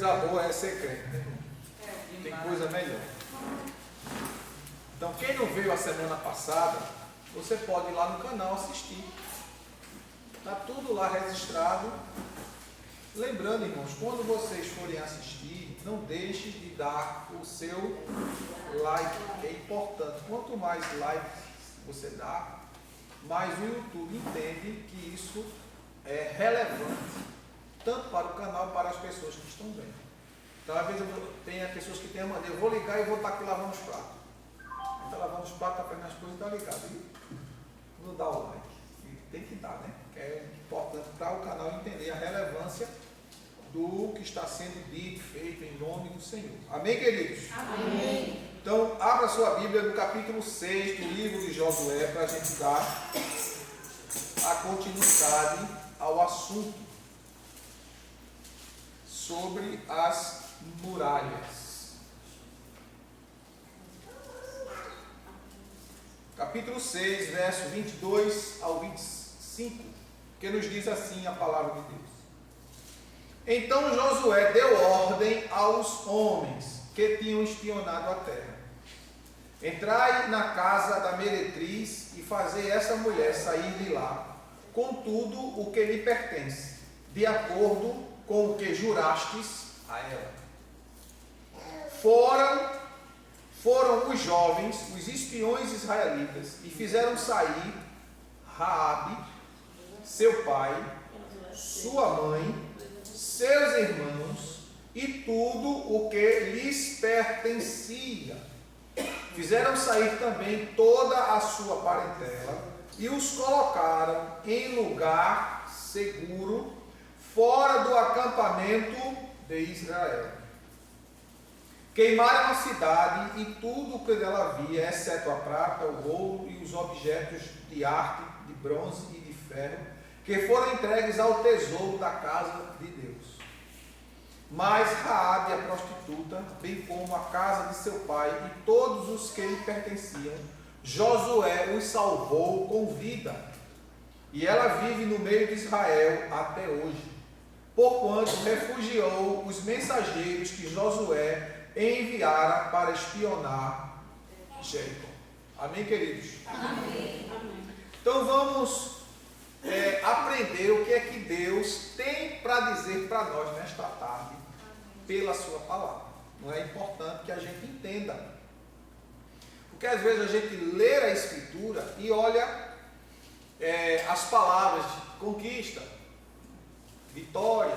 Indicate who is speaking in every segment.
Speaker 1: Coisa boa é ser crente, né? Tem coisa melhor. Então, quem não veio a semana passada, você pode ir lá no canal assistir. Está tudo lá registrado. Lembrando, irmãos, quando vocês forem assistir, não deixe de dar o seu like, que é importante. Quanto mais likes você dá, mais o YouTube entende que isso é relevante, tanto para o canal, para as pessoas que estão vendo. Então, às vezes, tem pessoas que têm a maneira, eu vou ligar e vou estar aqui lavando os pratos. Está lavando os pratos, está fazendo as coisas, está ligado. E não dá o like. E tem que dar, né? Que é importante para o canal entender a relevância do que está sendo dito, feito em nome do Senhor. Amém, queridos?
Speaker 2: Amém.
Speaker 1: Então, abra sua Bíblia no capítulo 6 do livro de Josué, para a gente dar a continuidade ao assunto sobre as muralhas. Capítulo 6, verso 22 ao 25, que nos diz assim a palavra de Deus. Então Josué deu ordem aos homens que tinham espionado a terra: entrai na casa da meretriz e fazei essa mulher sair de lá, com tudo o que lhe pertence, de acordo com o que jurastes a ela. Foram os jovens, os espiões israelitas, e fizeram sair Raabe, seu pai, sua mãe, seus irmãos e tudo o que lhes pertencia. Fizeram sair também toda a sua parentela e os colocaram em lugar seguro, fora do acampamento de Israel. Queimaram a cidade e tudo o que dela havia, exceto a prata, o ouro e os objetos de arte, de bronze e de ferro, que foram entregues ao tesouro da casa de Deus. Mas Raabe, a prostituta, bem como a casa de seu pai e todos os que lhe pertenciam, Josué os salvou com vida. E ela vive no meio de Israel até hoje, porquanto refugiou os mensageiros que Josué enviara para espionar Jericó. Amém, queridos?
Speaker 2: Amém.
Speaker 1: Então vamos aprender o que é que Deus tem para dizer para nós nesta tarde, pela sua palavra. Não é importante que a gente entenda, porque às vezes a gente lê a Escritura e olha as palavras de conquista, vitória,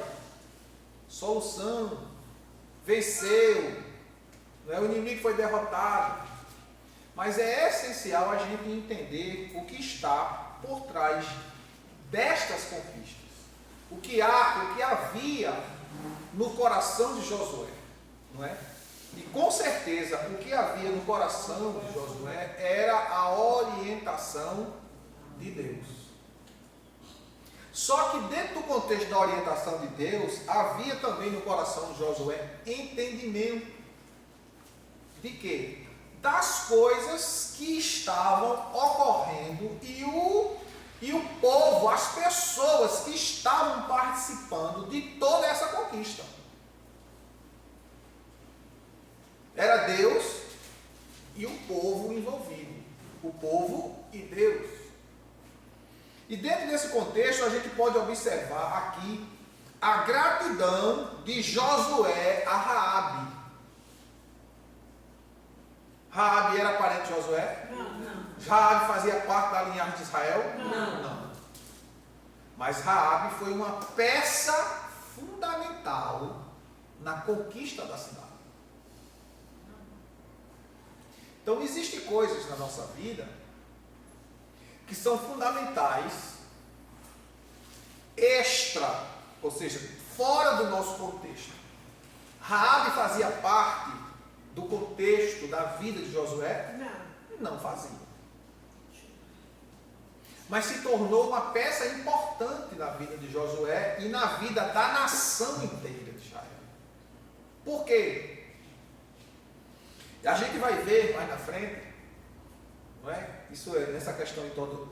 Speaker 1: solução, venceu, o inimigo foi derrotado. Mas é essencial a gente entender o que está por trás destas conquistas, o que havia no coração de Josué, não é? E com certeza o que havia no coração de Josué era a orientação de Deus. Só que dentro do contexto da orientação de Deus, havia também no coração de Josué entendimento de quê? Das coisas que estavam ocorrendo e o povo, as pessoas que estavam participando de toda essa conquista. Era Deus e o povo envolvido. O povo e Deus. E dentro desse contexto a gente pode observar aqui a gratidão de Josué a Raabe. Raabe era parente de Josué?
Speaker 2: Não.
Speaker 1: Raabe fazia parte da linhagem de Israel?
Speaker 2: Não.
Speaker 1: Mas Raabe foi uma peça fundamental na conquista da cidade. Então existem coisas na nossa vida que são fundamentais, extra, ou seja, fora do nosso contexto. Raabe fazia parte do contexto da vida de Josué? Não fazia. Mas se tornou uma peça importante na vida de Josué e na vida da nação inteira de Israel. Por quê? A gente vai ver mais na frente, não é? Nessa questão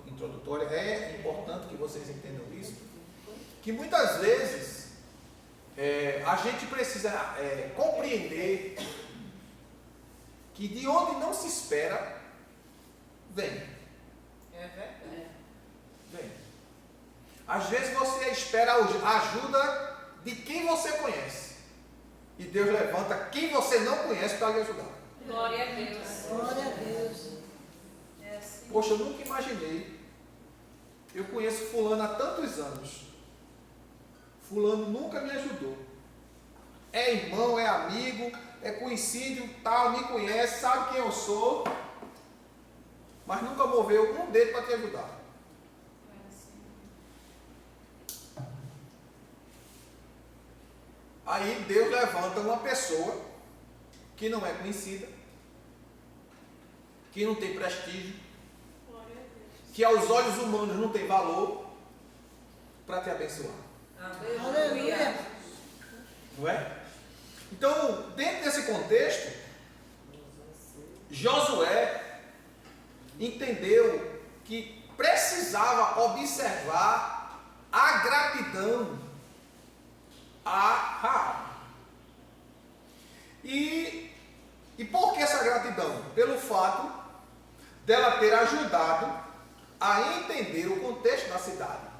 Speaker 1: introdutória, é importante que vocês entendam isso, que muitas vezes a gente precisa compreender que de onde não se espera, vem.
Speaker 2: É verdade.
Speaker 1: Vem. Às vezes você espera a ajuda de quem você conhece. E Deus levanta quem você não conhece para lhe ajudar.
Speaker 2: Glória a Deus.
Speaker 3: Glória a Deus.
Speaker 2: É assim.
Speaker 1: Poxa, eu nunca imaginei. Eu conheço fulano há tantos anos. Fulano nunca me ajudou. É irmão, é amigo, é conhecido, tal, me conhece, sabe quem eu sou, mas nunca moveu um dedo para te ajudar.
Speaker 2: É assim.
Speaker 1: Aí Deus levanta uma pessoa que não é conhecida, que não tem prestígio,
Speaker 2: Glória a Deus.
Speaker 1: que aos olhos humanos não tem valor, para te abençoar.
Speaker 3: Aleluia.
Speaker 1: Não é? Então, dentro desse contexto, Josué entendeu que precisava observar a gratidão a Raabe. E por que essa gratidão? Pelo fato dela ter ajudado a entender o contexto da cidade.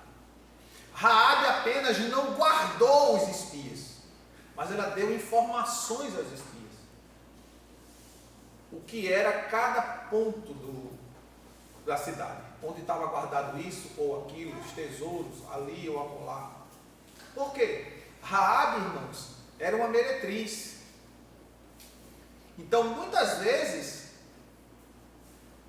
Speaker 1: Raabe apenas não guardou os espias, mas ela deu informações aos espias. O que era cada ponto da cidade, onde estava guardado isso ou aquilo, os tesouros ali ou acolá. Por quê? Raabe, irmãos, era uma meretriz. Então, muitas vezes,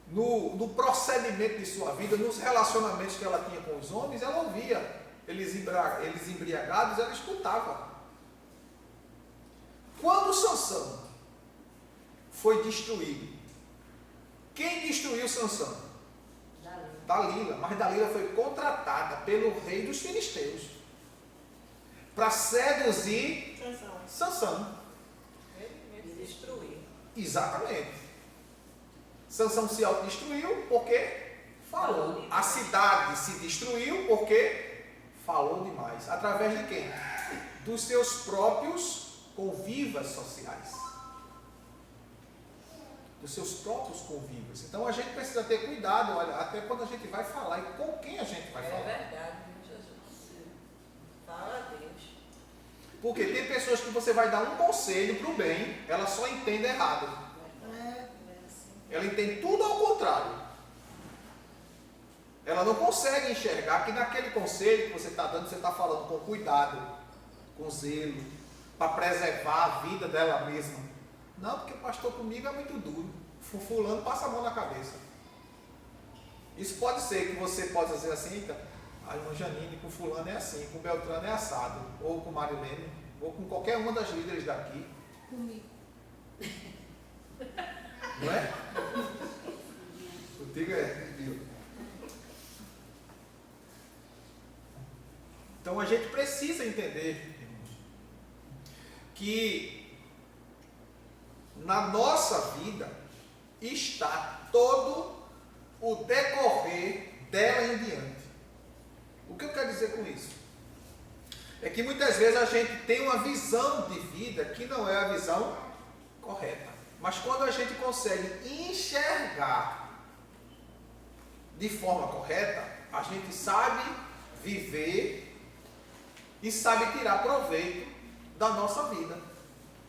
Speaker 1: no procedimento de sua vida, nos relacionamentos que ela tinha com os homens, ela ouvia eles embriagados, ela escutava. Quando Sansão foi destruído, quem destruiu Sansão? Dalila. Mas Dalila foi contratada pelo rei dos filisteus para seduzir Sansão.
Speaker 2: Ele destruiu.
Speaker 1: Exatamente. Sansão se autodestruiu porque falou. A cidade se destruiu porque falou demais. Através de quem? Dos seus próprios convivas sociais. Dos seus próprios convivas. Então a gente precisa ter cuidado, olha, até quando a gente vai falar e com quem a gente vai falar.
Speaker 2: É verdade, Jesus. Fala a Deus.
Speaker 1: Porque tem pessoas que você vai dar um conselho para o bem, ela só entende errado.
Speaker 3: É.
Speaker 1: Ela entende tudo ao contrário. Ela não consegue enxergar que naquele conselho que você está dando, você está falando com cuidado, com zelo, para preservar a vida dela mesma. Não, porque pastor comigo é muito duro. Fulano passa a mão na cabeça. Isso pode ser que você possa dizer assim, então, a irmã Janine com fulano é assim, com Beltrano é assado, ou com Marilene, ou com qualquer uma das líderes daqui.
Speaker 3: Comigo.
Speaker 1: Não é? Contigo é. Então a gente precisa entender, irmãos, que na nossa vida está todo o decorrer dela em diante. O que eu quero dizer com isso? É que muitas vezes a gente tem uma visão de vida que não é a visão correta. Mas quando a gente consegue enxergar de forma correta, a gente sabe viver e sabe tirar proveito da nossa vida.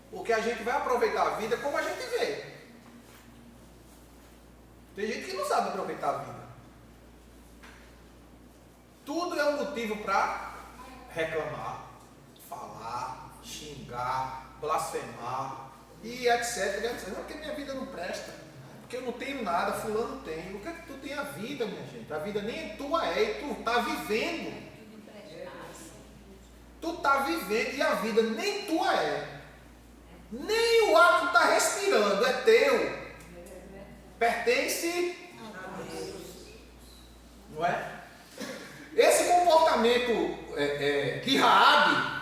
Speaker 1: Porque a gente vai aproveitar a vida como a gente vê. Tem gente que não sabe aproveitar a vida. Tudo é um motivo para reclamar, falar, xingar, blasfemar e etc. Não, porque minha vida não presta. Porque eu não tenho nada, fulano tem. O que é que tu tem a vida, minha gente? A vida nem tua é e tu está vivendo. Tu está vivendo e a vida nem tua é. Nem o ar que tu está respirando é teu. Pertence
Speaker 3: A Deus.
Speaker 1: não é? Esse comportamento de Raabe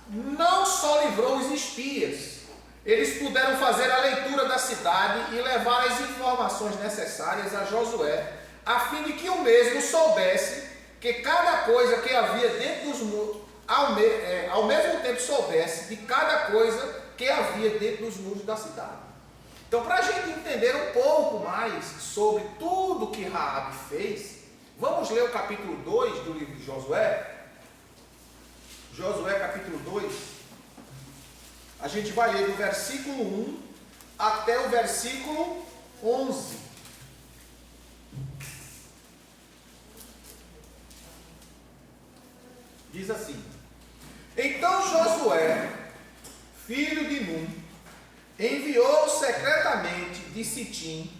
Speaker 1: não só livrou os espias, eles puderam fazer a leitura da cidade e levar as informações necessárias a Josué, a fim de que o mesmo soubesse que cada coisa que havia dentro dos muros, ao mesmo tempo soubesse de cada coisa que havia dentro dos muros da cidade. Então, para a gente entender um pouco mais sobre tudo que Raabe fez, vamos ler o capítulo 2 do livro de Josué. Josué capítulo 2. A gente vai ler do versículo 1 até o versículo 11. Diz assim: Então Josué, filho de Num, enviou secretamente de Sitim,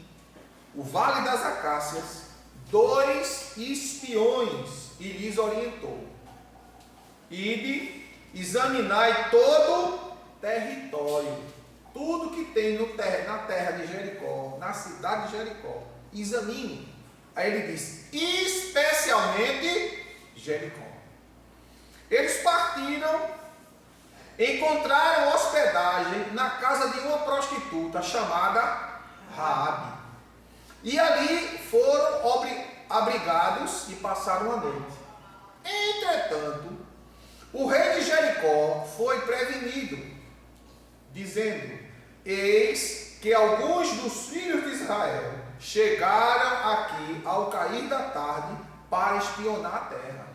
Speaker 1: o vale das Acácias, 2 espiões e lhes orientou: Ide, examinai todo o território, tudo que tem na terra de Jericó, na cidade de Jericó, examine. Aí ele diz: especialmente Jericó. Eles partiram, encontraram hospedagem na casa de uma prostituta chamada Raabe, e ali foram abrigados e passaram a noite. Entretanto, o rei de Jericó foi prevenido, dizendo: Eis que alguns dos filhos de Israel chegaram aqui ao cair da tarde para espionar a terra.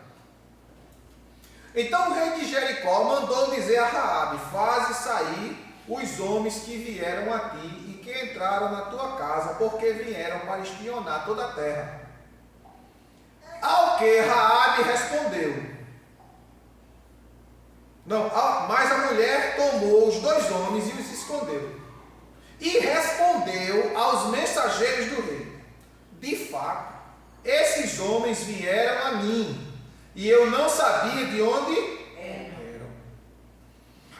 Speaker 1: Então o rei de Jericó mandou dizer a Raabe: Faze sair os homens que vieram a ti e que entraram na tua casa, porque vieram para espionar toda a terra. Ao que Raabe respondeu: mas a mulher tomou os 2 homens e os escondeu. E respondeu aos mensageiros do rei: De fato, esses homens vieram a mim, e eu não sabia de onde eram.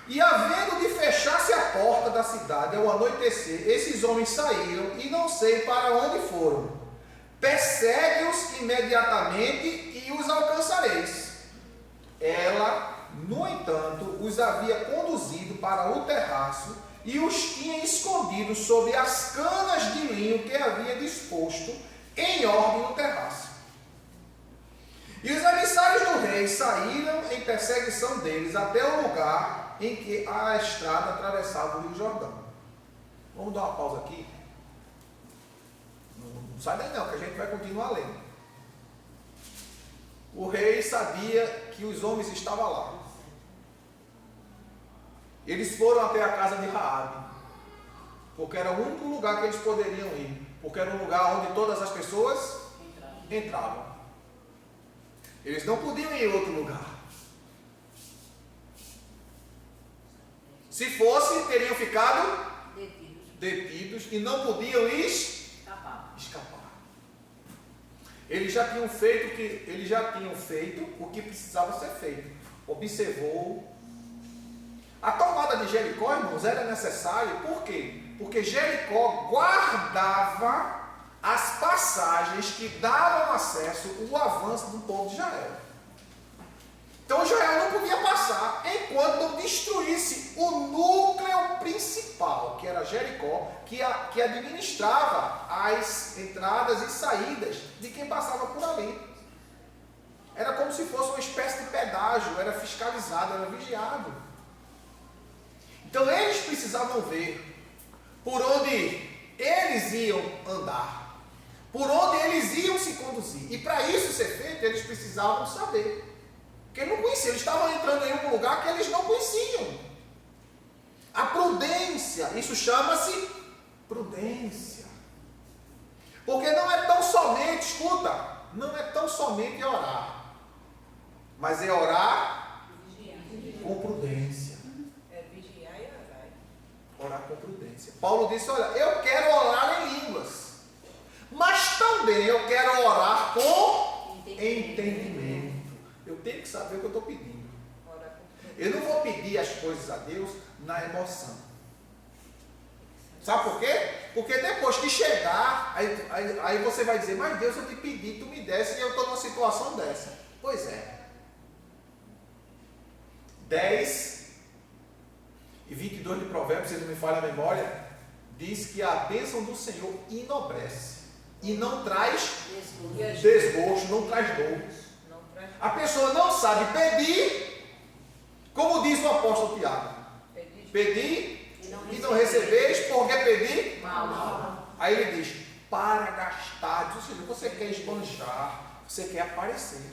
Speaker 1: E havendo de fechar-se a porta da cidade ao anoitecer, esses homens saíram e não sei para onde foram. Persegue-os imediatamente e os alcançareis. Ela, no entanto, os havia conduzido para o terraço e os tinha escondido sob as canas de linho que havia disposto em ordem no terraço. E os emissários do rei saíram em perseguição deles até o lugar em que a estrada atravessava o Rio Jordão. Vamos dar uma pausa aqui. Não sai daí não, que a gente vai continuar lendo. O rei sabia que os homens estavam lá. Eles foram até a casa de Raabe, porque era o único lugar que eles poderiam ir, porque era um lugar onde todas as pessoas entravam. Eles não podiam ir em outro lugar. Se fosse, teriam ficado detidos e não podiam escapar. Eles já tinham feito o que precisava ser feito. Observou. A tomada de Jericó, irmãos, era necessária. Por quê? Porque Jericó guardava as passagens que davam acesso ao avanço do povo de Israel. Então Israel não podia passar enquanto não destruísse o núcleo principal, que era Jericó, que administrava as entradas e saídas de quem passava por ali. Era como se fosse uma espécie de pedágio, era fiscalizado, era vigiado. Então eles precisavam ver por onde eles iam andar, por onde eles iam se conduzir. E para isso ser feito, eles precisavam saber. Porque eles não conheciam, eles estavam entrando em um lugar que eles não conheciam. A prudência, isso chama-se prudência. Porque não é tão somente, escuta, não é tão somente orar, mas é orar com prudência.
Speaker 2: É vigiar e orar.
Speaker 1: Orar com prudência. Paulo disse: olha, eu quero orar em línguas, mas também eu quero orar com entendimento. Eu tenho que saber o que eu estou pedindo. Eu não vou pedir as coisas a Deus na emoção. Sabe por quê? Porque depois que chegar, aí você vai dizer: mas Deus, eu te pedi, tu me desse e eu estou numa situação dessa. Pois é. 10 e 22 de Provérbios, se não me falha a memória, diz que a bênção do Senhor enobrece e não traz desgosto, não traz dor. A pessoa não sabe pedir Como diz o apóstolo Tiago, pedi e não recebeis, porque pedi mal. Aí ele diz, para gastar, ou seja, você quer esbanjar, você quer aparecer.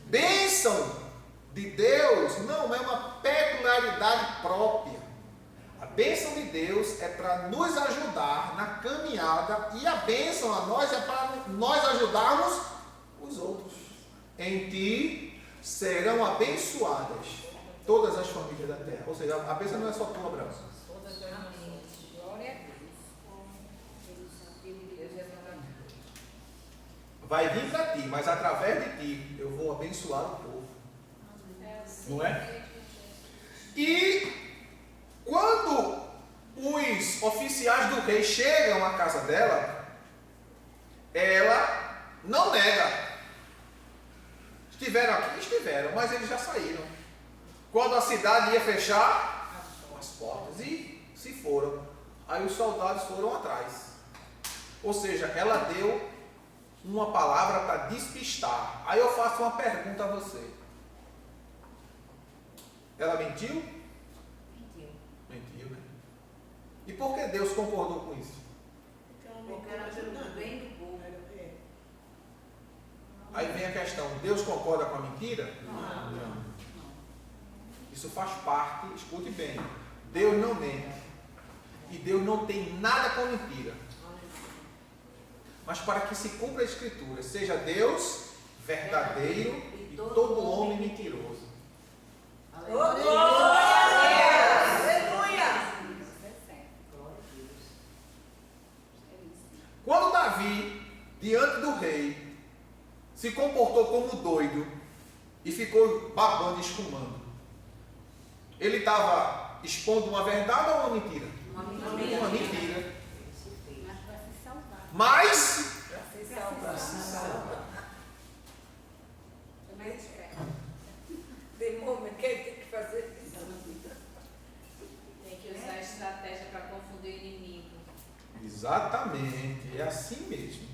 Speaker 1: Bênção de Deus não é uma peculiaridade própria. A bênção de Deus é para nos ajudar na caminhada, e a bênção a nós é para nós ajudarmos os outros. Em ti serão abençoadas todas as famílias da terra. Ou seja, a bênção não é só tua, Abraão.
Speaker 2: Glória a Deus.
Speaker 1: Vai vir para ti, mas através de ti eu vou abençoar o povo. Não é? E quando os oficiais do rei chegam à casa dela, ela não nega. Estiveram aqui? Estiveram, mas eles já saíram. Quando a cidade ia fechar as portas e se foram. Aí os soldados foram atrás. Ou seja, ela deu uma palavra para despistar. Aí eu faço uma pergunta a você. Ela mentiu? Mentiu, né? E por que Deus concordou com isso?
Speaker 2: Porque era pelo bem do povo.
Speaker 1: Aí vem a questão, Deus concorda com a mentira? Não. Isso faz parte, escute bem, Deus não mente. E Deus não tem nada com mentira. Mas para que se cumpra a Escritura, seja Deus verdadeiro e todo homem mentiroso. Quando Davi, diante do rei, se comportou como doido e ficou babando e escumando, ele estava expondo uma verdade ou uma mentira? Uma mentira. Mas
Speaker 2: Tem momento que ele tem que fazer isso.
Speaker 4: Tem que usar a estratégia para confundir o inimigo.
Speaker 1: exatamente, é assim mesmo.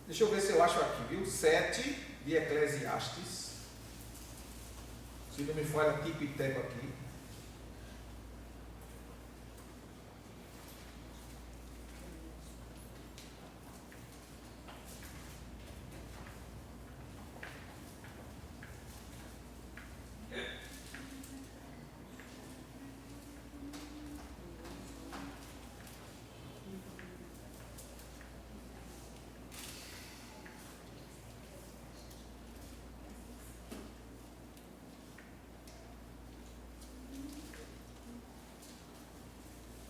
Speaker 1: Deixa eu ver se eu acho aqui, viu? 7 de Eclesiastes. Se não me falha tipo e teco aqui.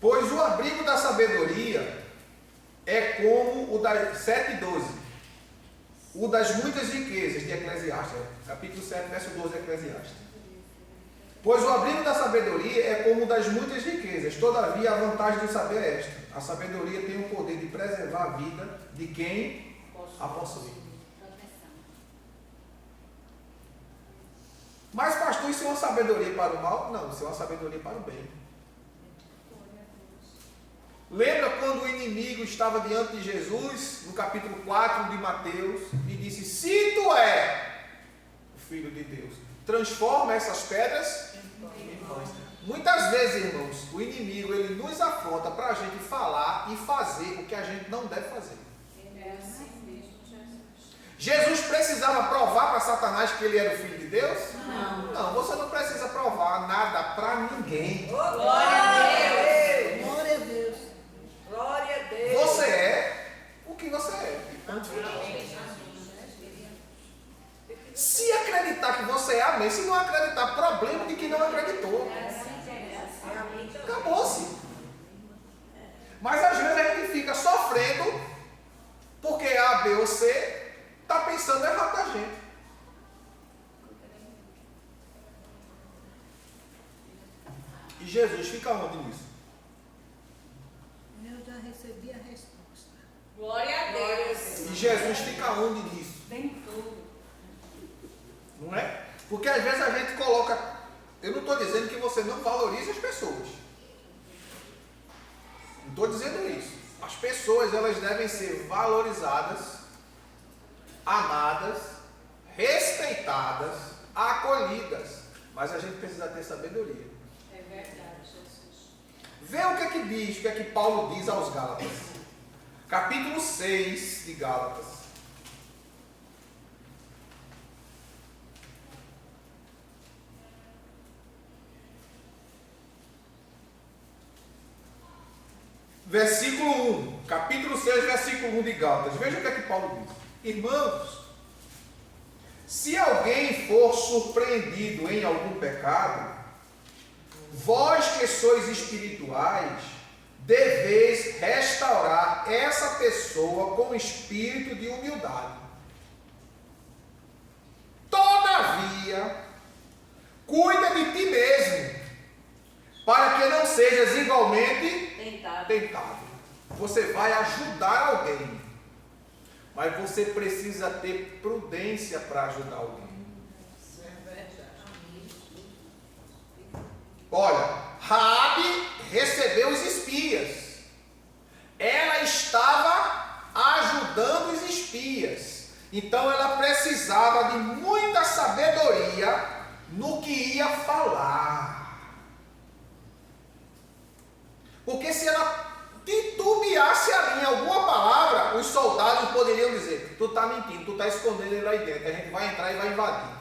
Speaker 1: Pois o abrigo da sabedoria é como o das 7:12, o das muitas riquezas de Eclesiastes, capítulo 7, verso 12 de Eclesiastes. Pois o abrigo da sabedoria é como o das muitas riquezas, todavia a vantagem do saber é esta: a sabedoria tem o poder de preservar a vida de quem a possui. Mas pastor, isso é uma sabedoria para o mal? Não, isso é uma sabedoria para o bem. Lembra quando o inimigo estava diante de Jesus, no capítulo 4 de Mateus, e disse: se tu é o Filho de Deus, transforma essas pedras em pães. Muitas vezes, irmãos, o inimigo ele nos afronta para a gente falar e fazer o que a gente não deve fazer.
Speaker 4: É assim mesmo, Jesus.
Speaker 1: Jesus precisava provar para Satanás que ele era o Filho de Deus?
Speaker 4: Não.
Speaker 1: Não, você não precisa provar nada para ninguém.
Speaker 2: Glória a Deus.
Speaker 3: Glória a Deus.
Speaker 2: Glória a Deus.
Speaker 1: Você é o que você é. Ponto final. Se acreditar que você é, amém. Se não acreditar, problema de quem não acreditou. Acabou-se. Mas às vezes a gente fica sofrendo porque A, B ou C está pensando errado da gente. E Jesus fica onde nisso?
Speaker 3: Eu já recebi a resposta.
Speaker 4: Glória a Deus.
Speaker 1: E Jesus fica onde nisso?
Speaker 4: Tem tudo.
Speaker 1: Não é? Porque às vezes a gente coloca. Eu não estou dizendo que você não valorize as pessoas. Não estou dizendo isso. As pessoas elas devem ser valorizadas, amadas, respeitadas, acolhidas. Mas a gente precisa ter sabedoria.
Speaker 4: É verdade, Jesus.
Speaker 1: Vê o que é que diz, o que é que Paulo diz aos Gálatas. Capítulo 6 de Gálatas. Versículo 1. Capítulo 6, versículo 1 de Gálatas. Veja o que é que Paulo diz. Irmãos, se alguém for surpreendido em algum pecado, vós que sois espirituais, deveis restaurar essa pessoa com espírito de humildade. Todavia, cuida de ti mesmo, para que não sejas igualmente tentado. Você vai ajudar alguém, mas você precisa ter prudência para ajudar alguém. Olha, Raabe recebeu os espias. Ela estava ajudando os espias. Então ela precisava de muita sabedoria no que ia falar. Porque se ela titubeasse ali em alguma palavra, os soldados poderiam dizer: tu está mentindo, tu está escondendo ele lá dentro, a gente vai entrar e vai invadir.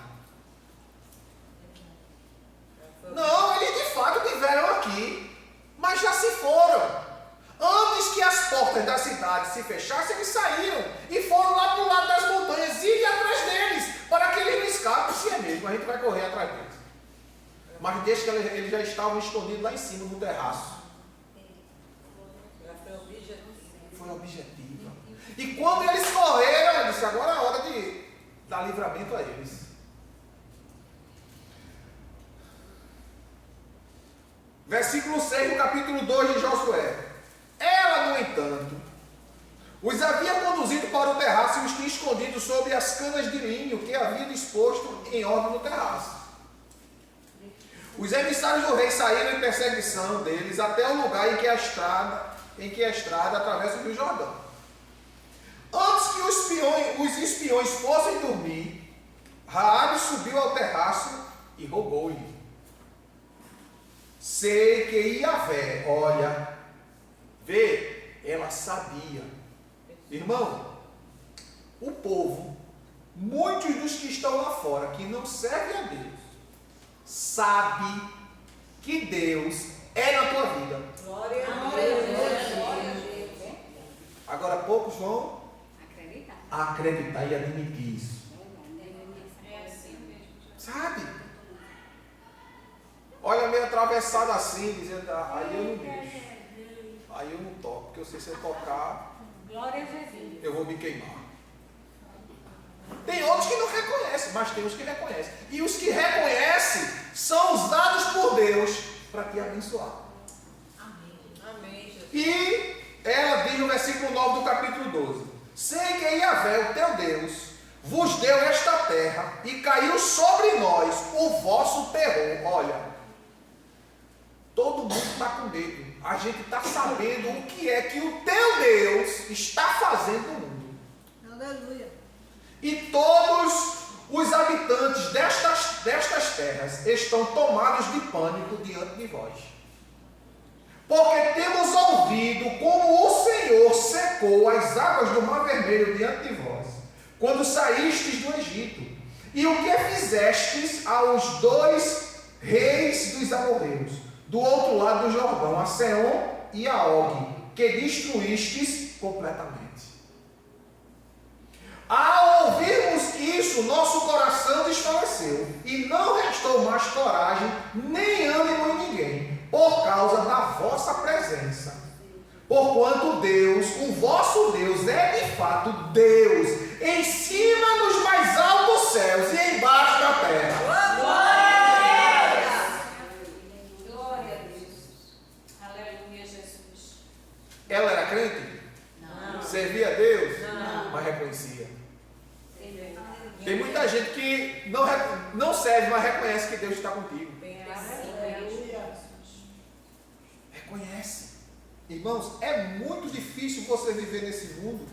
Speaker 1: Não, eles de fato estiveram aqui, mas já se foram. Antes que as portas da cidade se fechassem, eles saíram e foram lá para o lado das montanhas e ir atrás deles, para que eles não escapem. Se é mesmo, a gente vai correr atrás deles. Mas deixa que eles já estavam escondidos lá em cima, no terraço. Foi objetiva. E quando eles correram, eu disse: agora é a hora de dar livramento a eles. Versículo 6 do capítulo 2 de Josué. Ela, no entanto, os havia conduzido para o terraço e os tinha escondido sobre as canas de linho que havia disposto em ordem no terraço. Os emissários do rei saíram em perseguição deles até o lugar em que a estrada atravessa o Rio Jordão. Antes que os espiões fossem dormir, Raabe subiu ao terraço e rogou-lhe: sei que Iavé, olha, vê, ela sabia. Irmão, o povo, muitos dos que estão lá fora, que não servem a Deus, sabe que Deus é na tua vida.
Speaker 2: Glória a Deus.
Speaker 1: Agora poucos vão
Speaker 4: Acreditar.
Speaker 1: acreditar e admitir isso.
Speaker 4: É assim mesmo.
Speaker 1: Sabe? Olha, meio atravessado assim, dizendo: aí eu não deixo. Aí eu não toco, porque eu sei se eu tocar,
Speaker 4: Glória a Jesus.
Speaker 1: eu vou me queimar. Tem outros que não reconhecem, mas tem os que reconhecem. E os que reconhecem são usados por Deus para te abençoar.
Speaker 2: Amém, Jesus.
Speaker 1: E ela diz no versículo 9 do capítulo 12: sei que Iavé, o teu Deus, vos deu esta terra e caiu sobre nós o vosso terror. Olha, todo mundo está com medo. A gente está sabendo o que é que o teu Deus está fazendo no mundo.
Speaker 3: Aleluia.
Speaker 1: E todos os habitantes destas terras estão tomados de pânico diante de vós. Porque temos ouvido como o Senhor secou as águas do Mar Vermelho diante de vós, quando saístes do Egito, e o que fizestes aos 2 reis dos amorreus, do outro lado do Jordão, a Seom e a Og, que destruístes completamente. Ao ouvirmos isso, nosso coração desfaleceu, e não restou mais coragem, nem ânimo em ninguém, por causa da vossa presença. Porquanto Deus, o vosso Deus, é de fato Deus, em cima dos mais altos céus e embaixo da terra.
Speaker 4: Glória a Deus. Aleluia, Jesus.
Speaker 1: Ela era crente?
Speaker 2: Não.
Speaker 1: Servia a Deus?
Speaker 2: Não.
Speaker 1: Mas reconhecia.
Speaker 4: Entendeu?
Speaker 1: Tem muita gente que não serve, mas reconhece que Deus está contigo. Reconhece. Irmãos, é muito difícil você viver nesse mundo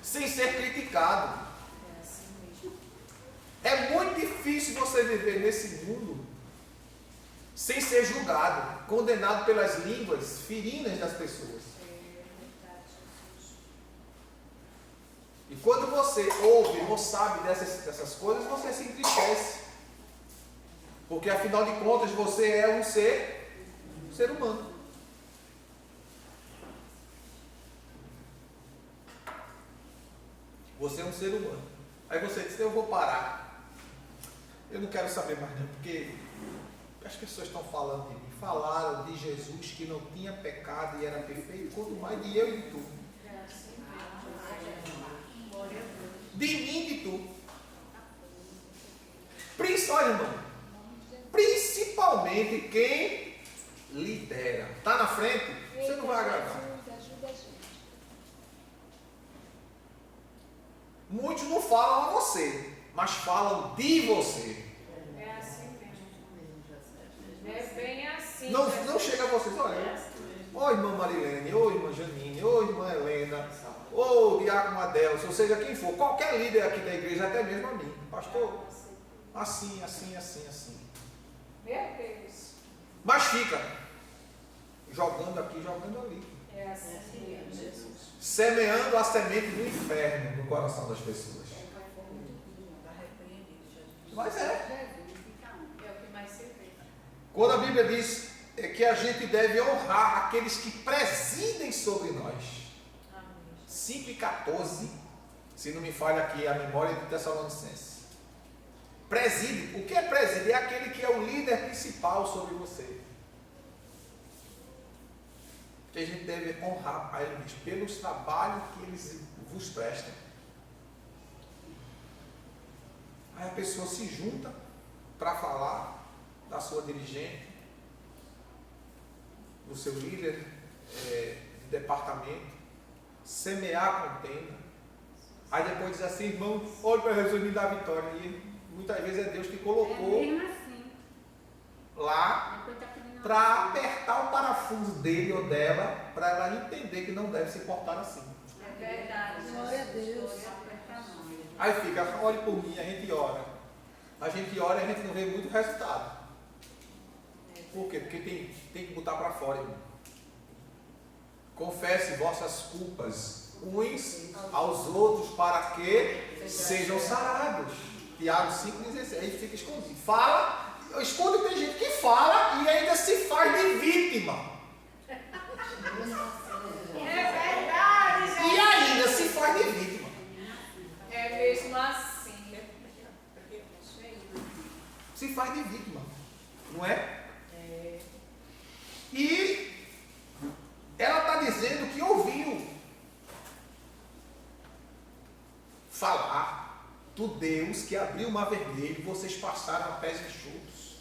Speaker 1: sem ser criticado. É muito difícil difícil você viver nesse mundo sem ser julgado, condenado pelas línguas ferinas das pessoas. E quando você ouve ou sabe dessas coisas, você se entristece. Porque afinal de contas você é um ser humano. Você é um ser humano. Aí você diz, eu vou parar. Eu não quero saber mais não, porque as pessoas estão falando de mim. Falaram de Jesus que não tinha pecado e era perfeito, quanto mais de eu e de tu. De mim e de tu. Olha, irmão, principalmente quem lidera. Está na frente, você não vai agradar. Muitos não falam a você, mas falam de você.
Speaker 4: É assim mesmo. É bem assim.
Speaker 1: Não chega a vocês, olha. Ô irmã Marilene, ô irmã Janine, ô irmã Helena, ô diácono Adelson, ou seja, quem for, qualquer líder aqui da igreja, até mesmo a mim, pastor, assim.
Speaker 4: Meu Deus.
Speaker 1: Mas fica jogando aqui, jogando ali.
Speaker 4: É assim mesmo, Jesus.
Speaker 1: Semeando a semente do inferno no coração das pessoas. Mas é.
Speaker 4: É o que mais se vê.
Speaker 1: Quando a Bíblia diz que a gente deve honrar aqueles que presidem sobre nós. 5:14, se não me falha aqui a memória de Tessalonicenses. Preside. O que é preside? É aquele que é o líder principal sobre você. Que a gente deve honrar a eles pelos trabalhos que eles vos prestam. Aí a pessoa se junta para falar da sua dirigente, do seu líder de departamento, semear contenda. Aí depois diz assim, irmão, olha para resumir da vitória. E muitas vezes é Deus que colocou lá para apertar o parafuso dele ou dela, para ela entender que não deve se portar assim.
Speaker 4: É verdade.
Speaker 3: Glória a Deus.
Speaker 1: Aí fica, olhe por mim, a gente ora. A gente ora e a gente não vê muito resultado. Por quê? Porque tem que botar para fora, irmão. Confesse vossas culpas uns aos outros para que sejam sarados. Tiago 5,16. Aí fica escondido. Fala, eu escuto que tem gente que fala e ainda se faz de vítima.
Speaker 4: É verdade, gente.
Speaker 1: E ainda se faz de vítima.
Speaker 4: É mesmo assim.
Speaker 1: Se faz de vítima. Não é? E ela está dizendo que ouviu falar do Deus que abriu o mar vermelho e vocês passaram a pés enxutos.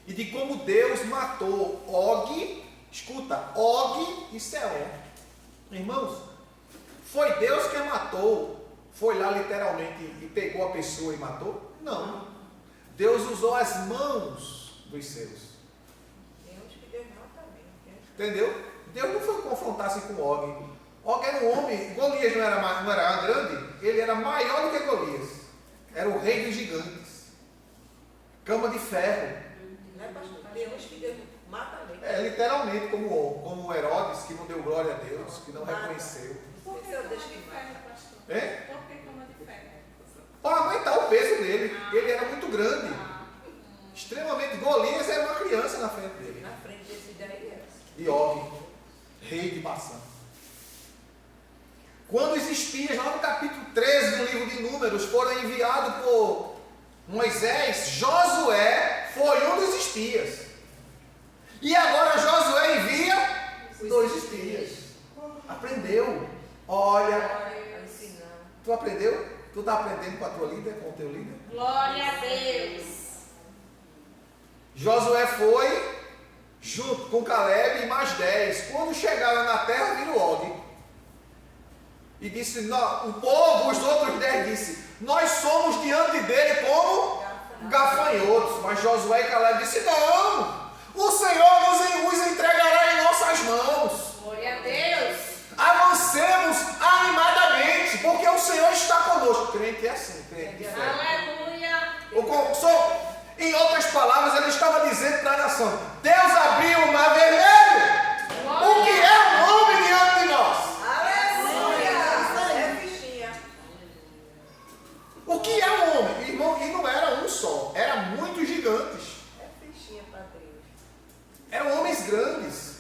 Speaker 1: E de como Deus matou Og, escuta, Og e Seom. Irmãos, foi Deus que matou, foi lá literalmente e pegou a pessoa e matou? Não. Deus usou as mãos dos seus. Entendeu? Deus não foi confrontar-se com Og. Og era um homem, Golias não era grande, ele era maior do que Golias. Era o rei dos gigantes. Cama de ferro.
Speaker 2: Deus que Deus mata mesmo.
Speaker 1: Literalmente, como Herodes, que não deu glória a Deus, que não reconheceu.
Speaker 2: Esse é o Deus que mata.
Speaker 1: É?
Speaker 4: Por que cama de ferro?
Speaker 1: Para aguentar o peso dele. Ele era muito grande. Extremamente. Golias era uma criança na frente dele.
Speaker 2: Na frente desse daí é.
Speaker 1: E Og, rei de Baçã. Quando os espias, lá no capítulo 13 do livro de Números, foram enviados por Moisés, Josué foi um dos espias. E agora Josué envia 2 espias. Aprendeu. Olha, tu aprendeu? Tu está aprendendo com a tua líder, com o teu líder?
Speaker 4: Glória a Deus.
Speaker 1: Josué foi junto com Caleb e mais 10. Quando chegaram na terra, viram Og. E disse, o povo, os outros 10 disse, nós somos diante dele como gafanhotos. Mas Josué e Caleb disse, não, o Senhor nos entregará em nossas mãos.
Speaker 4: Glória a Deus.
Speaker 1: Avancemos animadamente, porque o Senhor está conosco. Crente é assim, crente de fé.
Speaker 4: Aleluia.
Speaker 1: O grandes.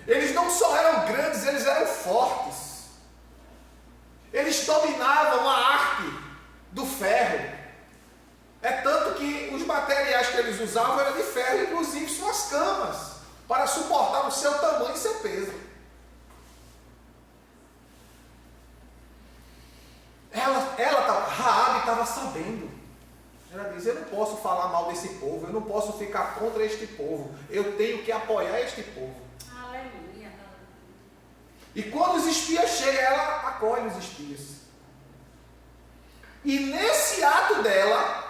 Speaker 1: Eles não só eram grandes, eles eram fortes. Eles dominavam a arte do ferro. É tanto que os materiais que eles usavam eram de ferro, inclusive suas camas, para suportar o seu tamanho e seu peso. Raabe estava sabendo. Ela diz: eu não posso falar mal desse povo, eu não posso ficar contra este povo, eu tenho que apoiar este povo.
Speaker 4: Aleluia.
Speaker 1: E quando os espias chegam, ela acolhe os espias. E nesse ato dela,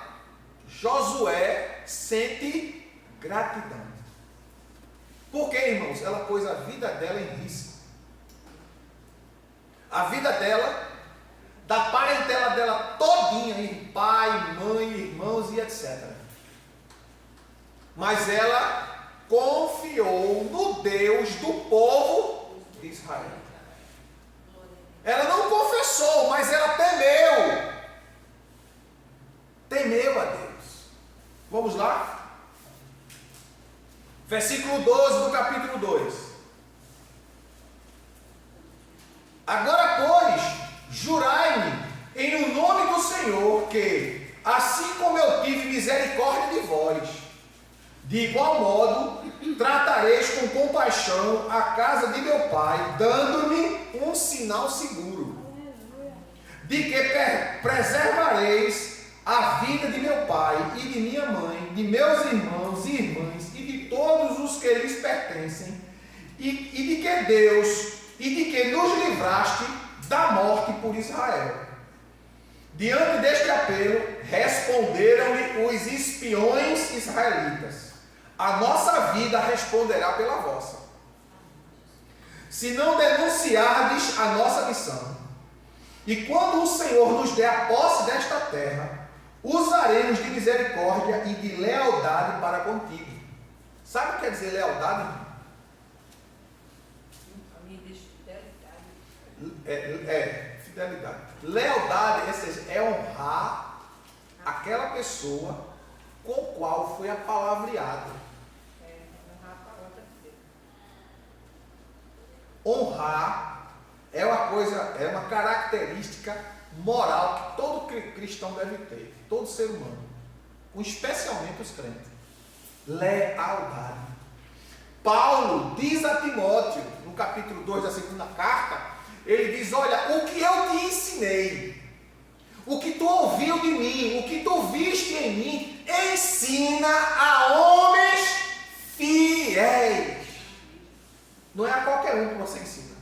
Speaker 1: Josué sente gratidão. Por quê, irmãos? Ela pôs a vida dela em risco. A vida dela, da parentela dela todinha, pai, mãe, irmãos e etc. Mas ela confiou no Deus do povo de Israel. Ela não confessou, mas ela temeu. Temeu a Deus. Vamos lá? Versículo 12 do capítulo 2. Agora, pois, jurai-me em o nome do Senhor que, assim como eu tive misericórdia de vós, de igual modo tratareis com compaixão a casa de meu pai, dando-me um sinal seguro, de que preservareis a vida de meu pai e de minha mãe, de meus irmãos e irmãs e de todos os que lhes pertencem, e de que Deus e de que nos livraste da morte por Israel. Diante deste apelo, responderam-lhe os espiões israelitas: a nossa vida responderá pela vossa, se não denunciardes a nossa missão. E quando o Senhor nos der a posse desta terra, usaremos de misericórdia e de lealdade para contigo. Sabe o que quer dizer lealdade, irmão? Fidelidade. Lealdade é honrar aquela pessoa com qual foi apalavreado. Honrar é uma coisa, é uma característica moral que todo cristão deve ter, todo ser humano, especialmente os crentes. Lealdade. Paulo diz a Timóteo, no capítulo 2 da segunda carta, ele diz: olha, o que eu te ensinei, o que tu ouviu de mim, o que tu viste em mim, ensina a homens fiéis. Não é a qualquer um que você ensina,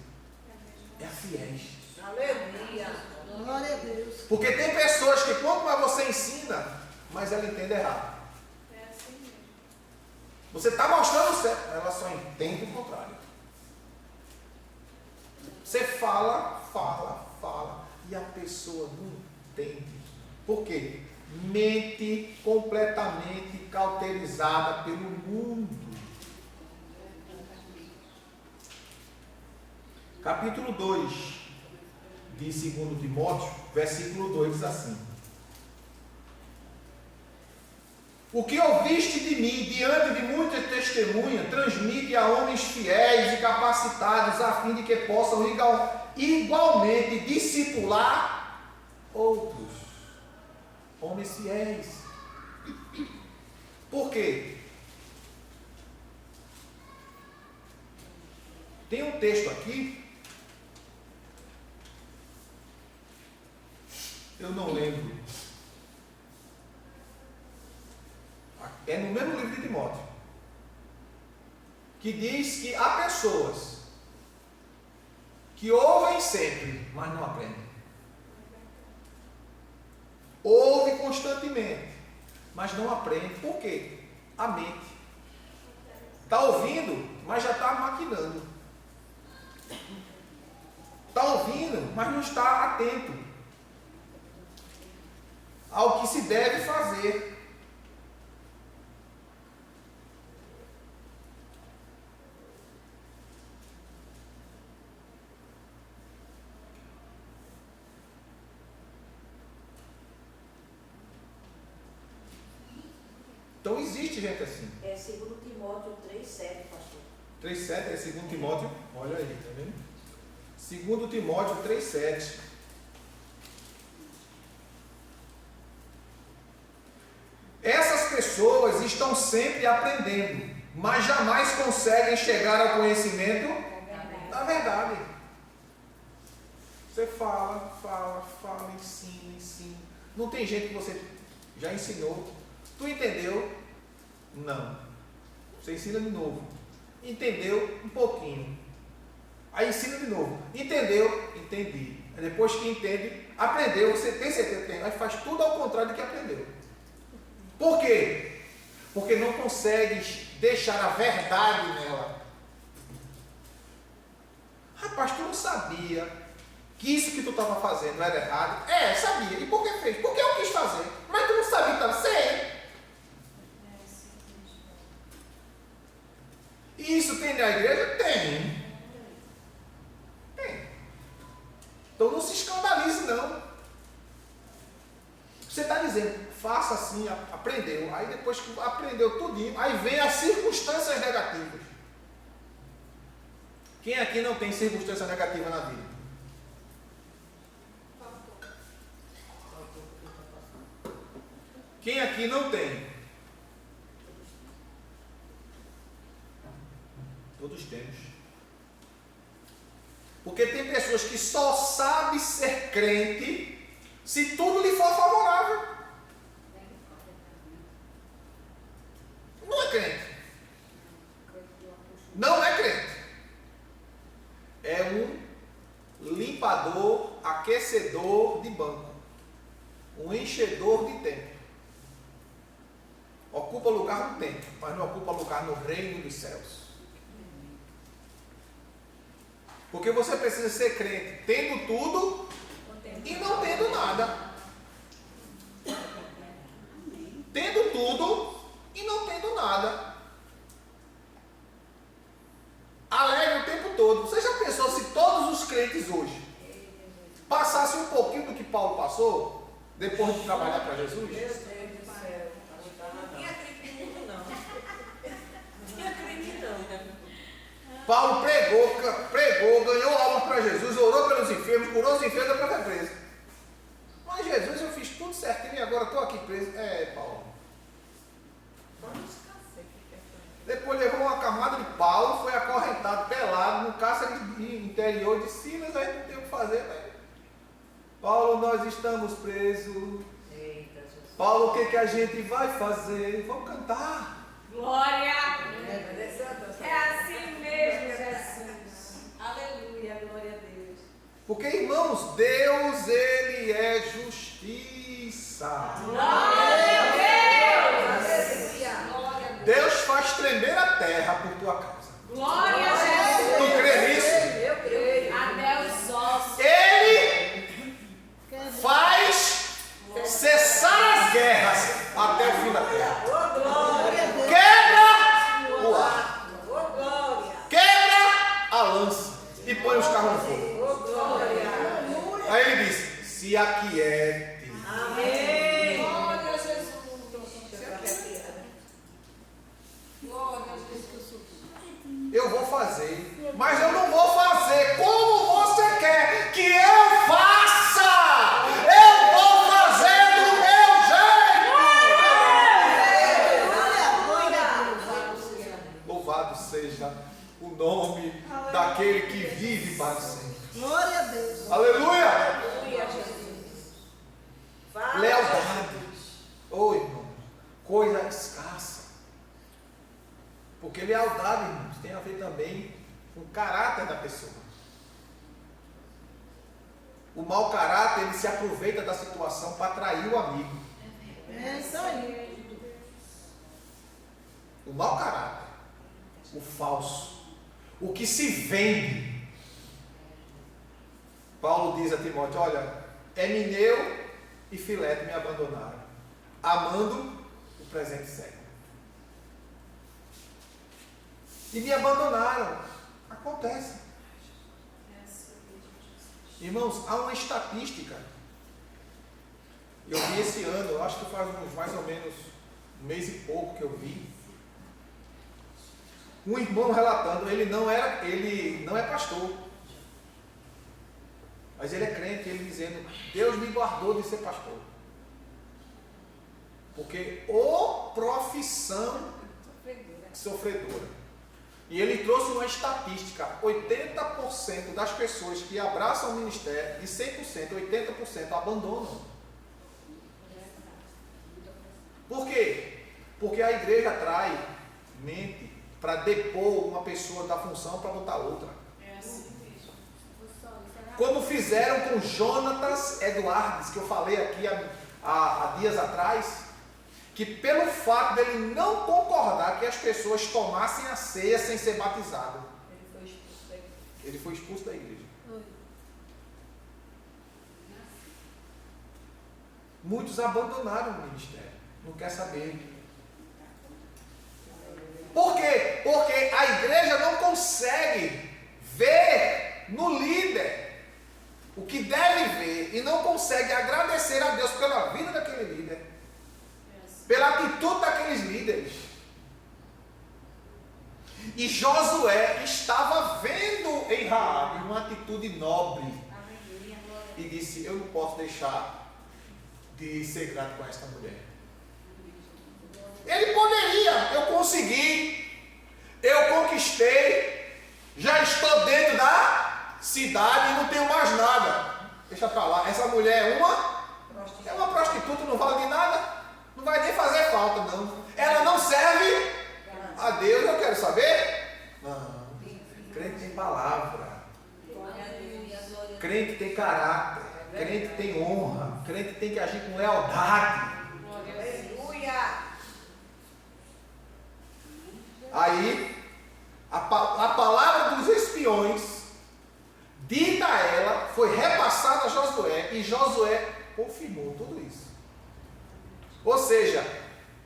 Speaker 1: é a fiéis.
Speaker 2: Aleluia.
Speaker 3: Glória a Deus.
Speaker 1: Porque tem pessoas que quanto mais você ensina, mas ela entende errado.
Speaker 4: É assim mesmo.
Speaker 1: Você está mostrando certo, ela só entende o contrário. Você fala, e a pessoa não entende. Por quê? Mente completamente cauterizada pelo mundo. Capítulo 2 de 2 Timóteo, versículo 2 diz assim: o que ouviste de mim diante de muita testemunha, transmite a homens fiéis e capacitados, a fim de que possam igualmente discipular outros. Homens fiéis. Por quê? Tem um texto aqui, eu não lembro. É no mesmo livro de Timóteo, que diz que há pessoas que ouvem sempre, mas não aprendem. Ouve constantemente, mas não aprende. Por quê? A mente está ouvindo, mas já está maquinando. Está ouvindo, mas não está atento ao que se deve fazer. Então existe gente assim.
Speaker 2: É 2 Timóteo 3,7, pastor.
Speaker 1: 3,7 é 2 Timóteo. Olha aí, tá vendo? 2 Timóteo 3,7. Essas pessoas estão sempre aprendendo, mas jamais conseguem chegar ao conhecimento da verdade. Você fala, ensina. Não tem gente que você já ensinou. Tu entendeu? Não. Você ensina de novo. Entendeu? Um pouquinho. Aí ensina de novo. Entendeu? Entendi. Aí depois que entende, aprendeu, você tem certeza que tem. Aí faz tudo ao contrário do que aprendeu. Por quê? Porque não consegue deixar a verdade nela. Rapaz, tu não sabia que isso que tu estava fazendo era errado? É, sabia. E por que fez? Porque eu quis fazer. Mas tu não sabia que estava certo. E isso tem na igreja? Tem. Então não se escandalize, não. Você está dizendo, faça assim, aprendeu. Aí depois que aprendeu tudinho, aí vem as circunstâncias negativas. Quem aqui não tem circunstância negativa na vida? Quem aqui não tem? Todos temos. Porque tem pessoas que só sabem ser crente se tudo lhe for favorável. Não é crente. Não é crente. É um limpador, aquecedor de banco. Um enchedor de templo. Ocupa lugar no templo, mas não ocupa lugar no reino dos céus. Porque você precisa ser crente tendo tudo e não tendo nada. Tendo tudo e não tendo nada. Alegre o tempo todo. Você já pensou se todos os crentes hoje passassem um pouquinho do que Paulo passou, depois de trabalhar para Jesus?
Speaker 2: Meu Deus do céu. Não tinha crente muito, não. Não tinha crente, não.
Speaker 1: Paulo pregou, ganhou alma para Jesus, orou pelos enfermos, curou os enfermos e depois foi preso. Mas Jesus, eu fiz tudo certinho e agora estou aqui preso. Paulo. Depois levou uma camada de Paulo, foi acorrentado, pelado, no cárcere interior de Silas, aí não tem o que fazer. Né? Paulo, nós estamos presos. Paulo, o que a gente vai fazer? Vamos cantar.
Speaker 4: Glória!
Speaker 2: É
Speaker 4: assim mesmo, Jesus. Aleluia, glória a Deus.
Speaker 1: Porque, irmãos, Deus, Ele é justiça.
Speaker 4: Glória a Deus!
Speaker 1: Deus faz tremer a terra por tua causa.
Speaker 4: Glória a Jesus!
Speaker 1: Tu crê nisso?
Speaker 2: Eu creio.
Speaker 4: Até os ossos.
Speaker 1: Ele faz cessar as guerras até o fim da terra.
Speaker 2: Ô, glória.
Speaker 1: Quebra o ar.
Speaker 2: Ô, glória.
Speaker 1: Quebra a lança e põe os carros no fogo.
Speaker 2: Ô, glória.
Speaker 1: Aí ele diz: se aquiete.
Speaker 2: Amém.
Speaker 4: Glória a Jesus.
Speaker 1: Eu vou fazer, mas eu não vou fazer como você quer que eu faça. Eu vou fazer do meu jeito. Louvado seja o nome daquele que vive para sempre.
Speaker 3: Glória a Deus.
Speaker 1: Aleluia!
Speaker 2: Aleluia, Jesus. Fala,
Speaker 1: Lealdade. Ô irmão, coisa escassa. Porque lealdade, irmãos, tem a ver também com o caráter da pessoa. O mau caráter, ele se aproveita da situação para atrair o amigo.
Speaker 3: É isso aí.
Speaker 1: O mau caráter, o falso, o que se vende. Paulo diz a Timóteo: olha, Emineu e Fileto me abandonaram, amando o presente século. E me abandonaram. Acontece. Irmãos, há uma estatística. Eu vi esse ano, eu acho que faz uns mais ou menos um mês e pouco que eu vi. um irmão relatando, ele não é pastor, mas ele é crente, ele dizendo, Deus me guardou de ser pastor. Porque profissão sofredora. E ele trouxe uma estatística, 80% das pessoas que abraçam o ministério, de 100%, 80% abandonam. Por quê? Porque a igreja atrai mente para depor uma pessoa da função para botar outra. Como fizeram com Jonatas Edwards, que eu falei aqui há dias atrás, que pelo fato dele não concordar que as pessoas tomassem a ceia sem ser batizado, ele foi expulso da igreja. Muitos abandonaram o ministério, não quer saber. Por quê? Porque a igreja não consegue ver no líder o que deve ver e não consegue agradecer a Deus pela vida daquele líder, pela atitude daqueles líderes. E Josué estava vendo em Raabe uma atitude nobre e disse, eu não posso deixar de ser grato com esta mulher. Ele poderia, eu consegui, eu conquistei, já estou dentro da cidade e não tenho mais nada. Deixa pra lá, essa mulher é uma prostituta, não vale de nada. Não vai nem fazer falta, não. Ela não serve a Deus, eu quero saber. Não. Crente tem palavra. Crente tem caráter. Crente tem honra. Crente tem que agir com lealdade.
Speaker 2: Aleluia.
Speaker 1: Aí, a palavra dos espiões, dita a ela, foi repassada a Josué. E Josué confirmou tudo isso. Ou seja,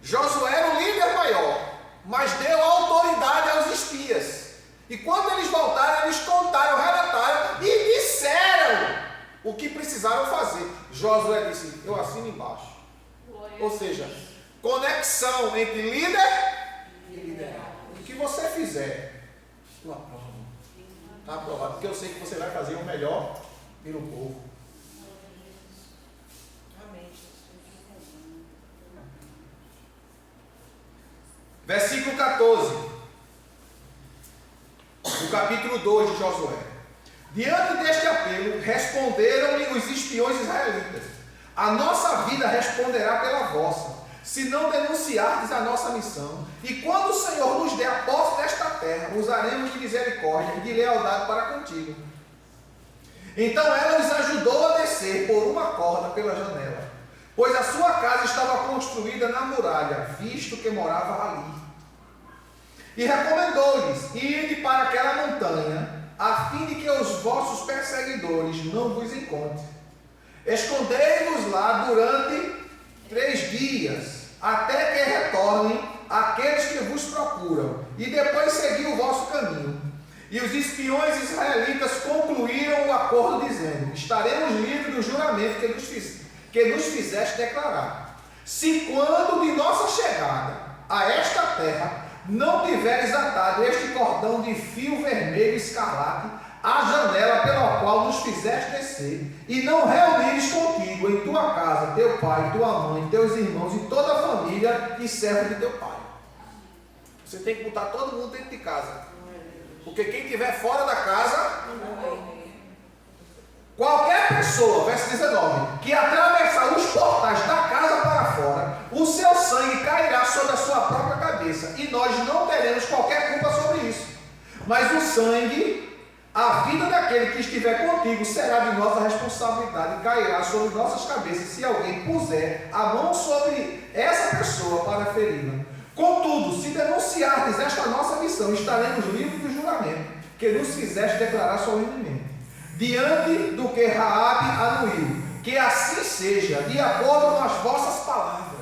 Speaker 1: Josué era o líder maior, mas deu autoridade aos espias. E quando eles voltaram, eles contaram, relataram e disseram o que precisaram fazer. Josué disse, eu assino embaixo. Ou seja, conexão entre líder e liderado. O que você fizer, eu aprovo. Está aprovado, porque eu sei que você vai fazer o melhor pelo povo. Versículo 14, do capítulo 2 de Josué. Diante deste apelo, responderam-lhe os espiões israelitas, a nossa vida responderá pela vossa, se não denunciardes a nossa missão, e quando o Senhor nos der a posse desta terra, usaremos de misericórdia e de lealdade para contigo. Então ela os ajudou a descer por uma corda pela janela, pois a sua casa estava construída na muralha, visto que morava ali. E recomendou-lhes, ide para aquela montanha, a fim de que os vossos perseguidores não vos encontrem. Escondei-vos lá durante 3 dias, até que retornem aqueles que vos procuram, e depois segui o vosso caminho. E os espiões israelitas concluíram o acordo, dizendo, estaremos livres do juramento que nos fizeste declarar. Se quando de nossa chegada a esta terra não tiveres atado este cordão de fio vermelho escarlate à janela pela qual nos fizeste descer, e não reunires contigo em tua casa teu pai, tua mãe, teus irmãos e toda a família e servos de teu pai. Você tem que botar todo mundo dentro de casa, porque quem estiver fora da casa, qualquer pessoa, verso 19, que atravessar os portais da casa para fora, o seu sangue cairá sobre a sua própria cabeça, e nós não teremos qualquer culpa sobre isso. Mas o sangue, a vida daquele que estiver contigo, será de nossa responsabilidade e cairá sobre nossas cabeças, se alguém puser a mão sobre essa pessoa para feri-la. Contudo, se denunciardes esta nossa missão, estaremos livres do juramento que nos fizeste declarar solenemente, diante do que Raabe anuiu, que assim seja, de acordo com as vossas palavras.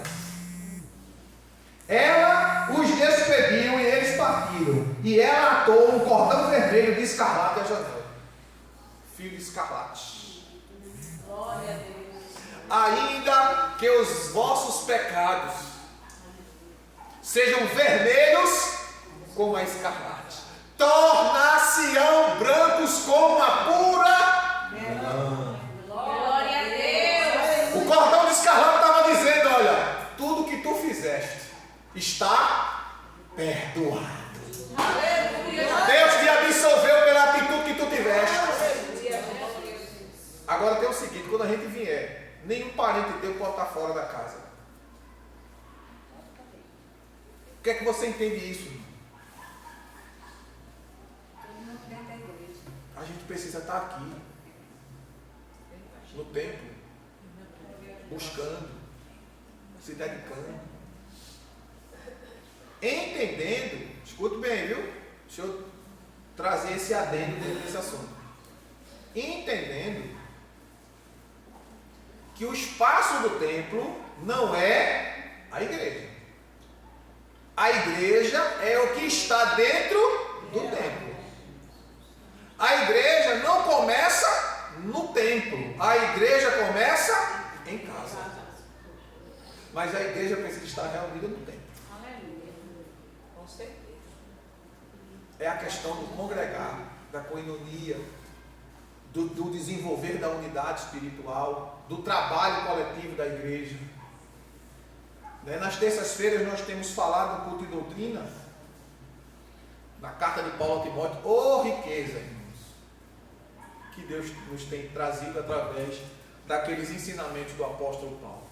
Speaker 1: Ela os despediu e eles partiram, e ela atou um cordão vermelho de escarlate à janela. Fio de escarlate.
Speaker 4: Glória a Deus.
Speaker 1: Ainda que os vossos pecados sejam vermelhos como a escarlate. Tornar-se-ão brancos como a pura lã.
Speaker 4: Glória a Deus.
Speaker 1: O cordão de escarlate estava dizendo, olha, tudo que tu fizeste está perdoado. Deus te absolveu pela atitude que tu tiveste. Agora tem o seguinte, quando a gente vier, nenhum parente teu pode estar fora da casa. O que é que você entende isso? A gente precisa estar aqui, no templo, buscando, se dedicando, entendendo. Escute bem, viu? Deixa eu trazer esse adendo dentro desse assunto. Entendendo que o espaço do templo não é a igreja. A igreja é o que está dentro do templo. A igreja não começa no templo. A igreja começa em casa. Mas a igreja precisa estar reunida no templo.
Speaker 2: Com certeza.
Speaker 1: É a questão do congregar, da coinonia, do desenvolver da unidade espiritual, do trabalho coletivo da igreja. Nas terças-feiras nós temos falado no culto e doutrina, na carta de Paulo a Timóteo, riqueza, irmãos, que Deus nos tem trazido através daqueles ensinamentos do apóstolo Paulo.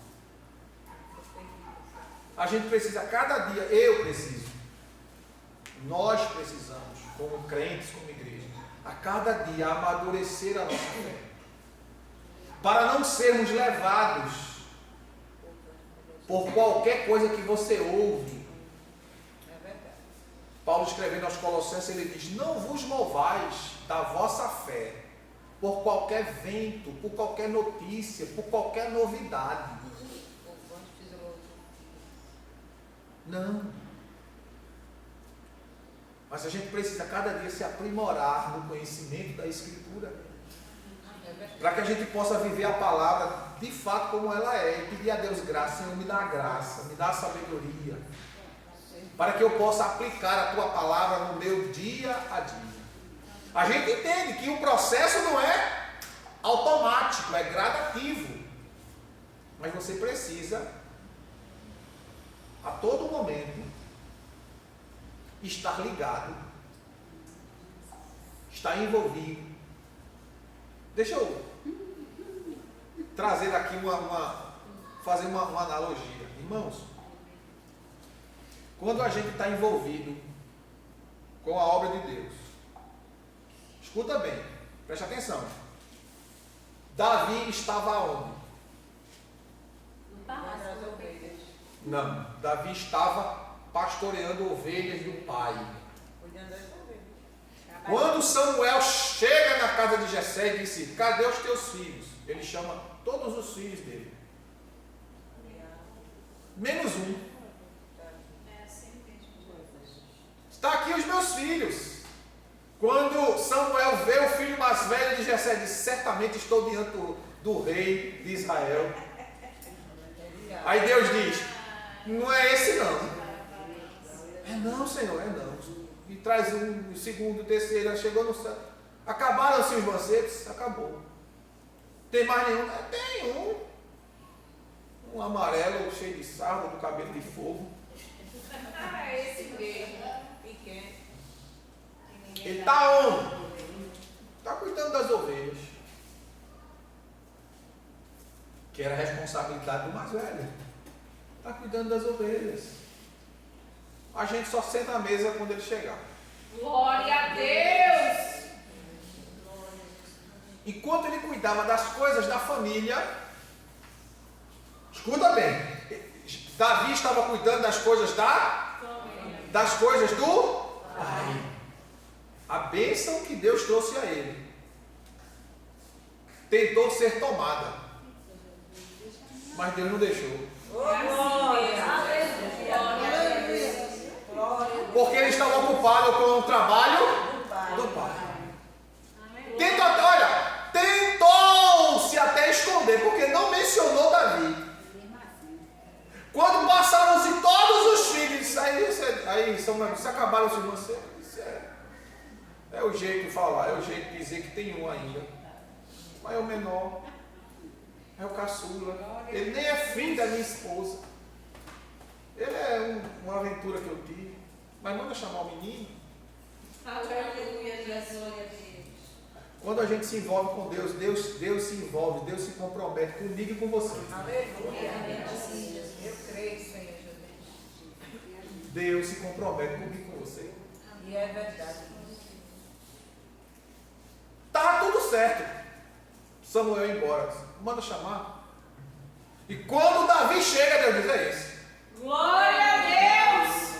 Speaker 1: A gente precisa, cada dia, eu preciso, nós precisamos, como crentes, como igreja, a cada dia amadurecer a nossa fé, para não sermos levados por qualquer coisa que você ouve.
Speaker 2: É verdade.
Speaker 1: Paulo escrevendo aos Colossenses, ele diz, não vos movais da vossa fé por qualquer vento, por qualquer notícia, por qualquer novidade. Não. Mas a gente precisa cada dia se aprimorar no conhecimento da Escritura, para que a gente possa viver a palavra de fato como ela é, e pedir a Deus graça. Senhor, me dá a graça, me dá a sabedoria, para que eu possa aplicar a tua palavra no meu dia a dia. A gente entende que o processo não é automático, é gradativo, mas você precisa a todo momento estar ligado, estar envolvido. Deixa eu trazer aqui fazer uma analogia. Irmãos, quando a gente está envolvido com a obra de Deus, escuta bem, preste atenção. Davi estava onde? Não, Davi estava pastoreando ovelhas do pai.
Speaker 2: Cuidando das ovelhas.
Speaker 1: Quando Samuel chega na casa de Jessé e disse, cadê os teus filhos? Ele chama todos os filhos dele, menos um. Está aqui os meus filhos. Quando Samuel vê o filho mais velho de Jessé, diz, certamente estou diante do rei de Israel. Aí Deus diz, não é esse não. É não, Senhor, é não. E traz um segundo, terceiro, chegou no céu. Acabaram-se os banquetes? Acabou. Tem mais nenhum? Tem um. Um amarelo cheio de sarro, do cabelo de fogo.
Speaker 2: Esse mesmo, pequeno.
Speaker 1: Ele está onde? Está cuidando das ovelhas. Que era a responsabilidade do mais velho. Está cuidando das ovelhas. A gente só senta à mesa quando ele chegar.
Speaker 4: Glória a Deus.
Speaker 1: Enquanto ele cuidava das coisas da família, escuta bem, Davi estava cuidando das coisas do pai. A bênção que Deus trouxe a ele tentou ser tomada, mas Deus não deixou. Porque ele estava ocupado com o trabalho do pai. Tentou-se até esconder, porque não mencionou Davi. Quando passaram-se todos os filhos, aí Samuel disse, acabaram-se os É o jeito de falar, é o jeito de dizer que tem um ainda. Mas é o menor. É o caçula. Ele nem é filho da minha esposa. Ele é uma aventura que eu tive. Mas manda chamar o menino.
Speaker 4: Aleluia, Jesus.
Speaker 1: Quando a gente se envolve com Deus, Deus se envolve, Deus se compromete comigo e com você.
Speaker 2: Aleluia. Eu creio, Senhor Jesus.
Speaker 1: Deus se compromete comigo e com você.
Speaker 2: E é verdade.
Speaker 1: Tá tudo certo. Samuel ia embora. Manda chamar. E quando Davi chega, Deus diz: é esse.
Speaker 4: Glória a Deus!